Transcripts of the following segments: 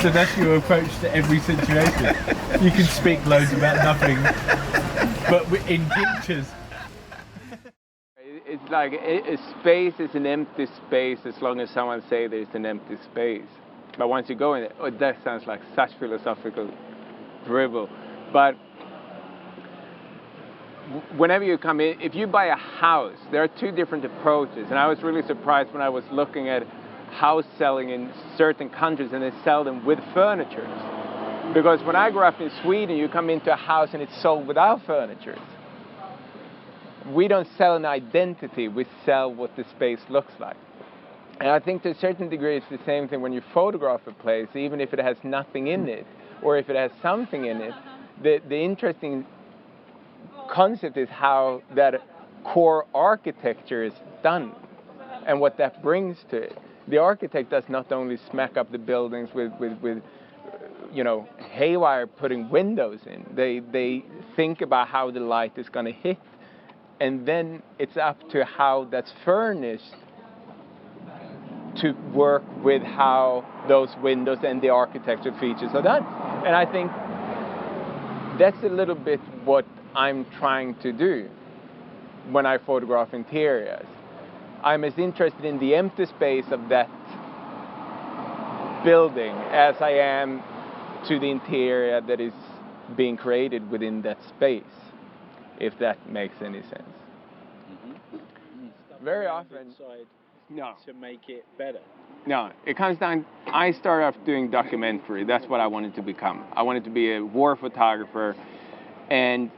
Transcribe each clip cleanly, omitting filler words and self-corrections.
So that's your approach to every situation. You can speak loads about nothing, but in pictures. It's like a space is an empty space as long as someone says there's an empty space. But once you go in it, oh, that sounds like such philosophical dribble. But whenever you come in, if you buy a house, there are two different approaches. And I was really surprised when I was looking at house selling in certain countries and they sell them with furniture. Because when I grew up in Sweden, you come into a house and it's sold without furniture. We don't sell an identity, we sell what the space looks like. And I think to a certain degree it's the same thing when you photograph a place, even if it has nothing in it, or if it has something in it. The interesting concept is how that core architecture is done and what that brings to it. The architect does not only smack up the buildings with you know, haywire putting windows in. They think about how the light is going to hit, and then it's up to how that's furnished to work with how those windows and the architecture features are done. And I think that's a little bit what I'm trying to do when I photograph interiors. I'm as interested in the empty space of that building as I am to the interior that is being created within that space, if that makes any sense. Very often, no. To make it better. No, it comes down, I started off doing documentary. That's what I wanted to become. I wanted to be a war photographer, and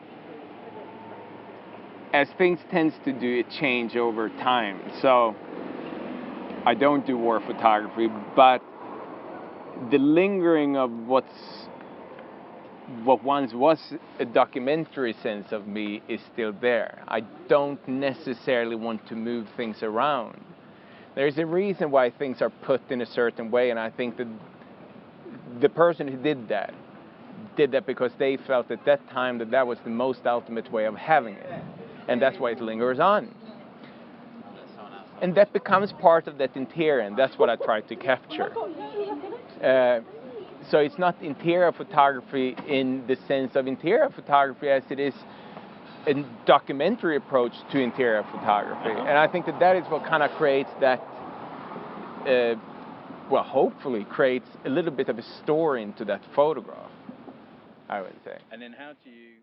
as things tends to do, it change over time. So I don't do war photography, but the lingering of what once was a documentary sense of me is still there. I don't necessarily want to move things around. There's a reason why things are put in a certain way, and I think that the person who did that because they felt at that time that that was the most ultimate way of having it, and that's why it lingers on. And that becomes part of that interior, and that's what I try to capture. So it's not interior photography in the sense of interior photography as it is a documentary approach to interior photography. And I think that that is what kind of creates that, well, hopefully creates a little bit of a story into that photograph, I would say. And then how do you